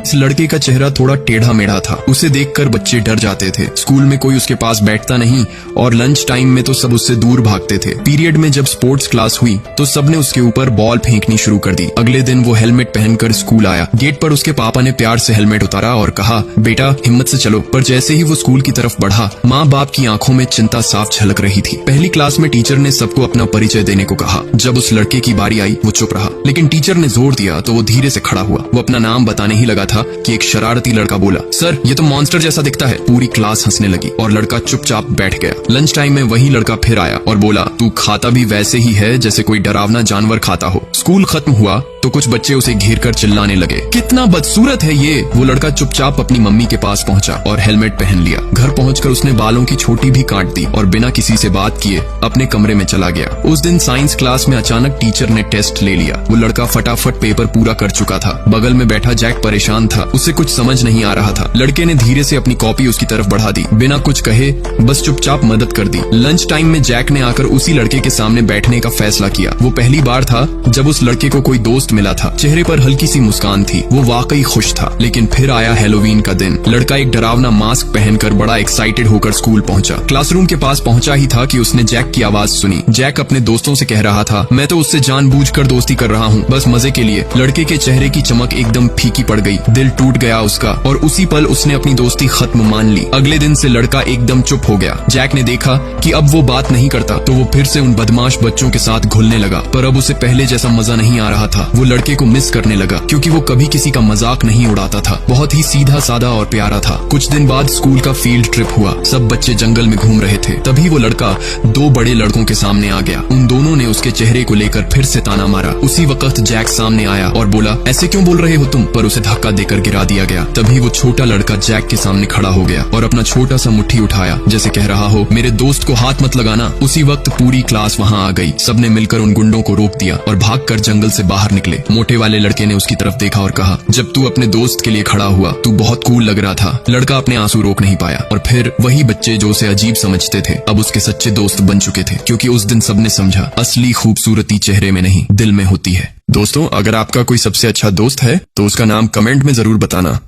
इस लड़के का चेहरा थोड़ा टेढ़ा मेढ़ा था। उसे देखकर बच्चे डर जाते थे। स्कूल में कोई उसके पास बैठता नहीं और लंच टाइम में तो सब उससे दूर भागते थे। पीरियड में जब स्पोर्ट्स क्लास हुई तो सबने उसके ऊपर बॉल फेंकनी शुरू कर दी। अगले दिन वो हेलमेट पहनकर स्कूल आया। गेट पर उसके पापा ने प्यार से हेलमेट उतारा और कहा, बेटा हिम्मत से चलो। पर जैसे ही वो स्कूल की तरफ बढ़ा, माँ बाप की आंखों में चिंता साफ झलक रही थी। पहली क्लास में टीचर ने सबको अपना परिचय देने को कहा। जब उस लड़के की बारी आई वो चुप रहा, लेकिन टीचर ने जोर दिया तो वो धीरे से खड़ा हुआ। वो अपना नाम बताने ही लगा था कि एक शरारती लड़का बोला, सर ये तो मॉन्स्टर जैसा दिखता है। पूरी क्लास हंसने लगी और लड़का चुपचाप बैठ गया। लंच टाइम में वही लड़का फिर आया और बोला, तू खाता भी वैसे ही है जैसे कोई डरावना जानवर खाता हो। स्कूल खत्म हुआ तो कुछ बच्चे उसे घेर कर चिल्लाने लगे, कितना बदसूरत है ये। वो लड़का चुपचाप अपनी मम्मी के पास पहुंचा और हेलमेट पहन लिया। घर पहुंचकर उसने बालों की छोटी भी काट दी और बिना किसी से बात किए अपने कमरे में चला गया। उस दिन साइंस क्लास में अचानक टीचर ने टेस्ट ले लिया। वो लड़का फटाफट पेपर पूरा कर चुका था। बगल में बैठा जैक परेशान था, उसे कुछ समझ नहीं आ रहा था। लड़के ने धीरे से अपनी कॉपी उसकी तरफ बढ़ा दी, बिना कुछ कहे बस चुपचाप मदद कर दी। लंच टाइम में जैक ने आकर उसी लड़के के सामने बैठने का फैसला किया। वो पहली बार था जब उस लड़के को कोई दोस्त मिला था। चेहरे पर हल्की सी मुस्कान थी, वो वाकई खुश था। लेकिन फिर आया हैलोवीन का दिन। लड़का एक डरावना मास्क पहनकर बड़ा एक्साइटेड होकर स्कूल पहुंचा। क्लासरूम के पास पहुंचा ही था कि उसने जैक की आवाज सुनी। जैक अपने दोस्तों से कह रहा था, मैं तो उससे जानबूझकर दोस्ती कर रहा हूँ, बस मजे के लिए। लड़के के चेहरे की चमक एकदम फीकी पड़ गई। दिल टूट गया उसका और उसी पल उसने अपनी दोस्ती खत्म मान ली। अगले दिन से लड़का एकदम चुप हो गया। जैक ने देखा कि अब वो बात नहीं करता तो वो फिर से उन बदमाश बच्चों के साथ घुलने लगा। पर अब उसे पहले जैसा मजा नहीं आ रहा था। वो लड़के को मिस करने लगा क्योंकि वो कभी किसी का मजाक नहीं उड़ाता था। बहुत ही सीधा साधा और प्यारा था। कुछ दिन बाद स्कूल का फील्ड ट्रिप हुआ। सब बच्चे जंगल में घूम रहे थे। तभी वो लड़का दो बड़े लड़कों के सामने आ गया। उन दोनों ने उसके चेहरे को लेकर फिर से ताना मारा। उसी वक्त जैक सामने आया और बोला, ऐसे क्यों बोल रहे हो तुम? पर उसे धक्का देकर गिरा दिया गया। तभी वो छोटा लड़का जैक के सामने खड़ा हो गया और अपना छोटा सा मुट्ठी उठाया जैसे कह रहा हो, मेरे दोस्त को हाथ मत लगाना। उसी वक्त पूरी क्लास वहाँ आ गई। सबने मिलकर उन गुंडों को रोक दिया और भागकर जंगल से बाहर निकले। मोटे वाले लड़के ने उसकी तरफ देखा और कहा, जब तू अपने दोस्त के लिए खड़ा हुआ तू बहुत कूल लग रहा था। लड़का अपने आंसू रोक नहीं पाया और फिर वही बच्चे जो उसे अजीब समझते थे अब उसके सच्चे दोस्त बन चुके थे, क्योंकि उस दिन सबने समझा असली खूबसूरती चेहरे में नहीं दिल में होती है। दोस्तों, अगर आपका कोई सबसे अच्छा दोस्त है तो उसका नाम कमेंट में जरूर बताना।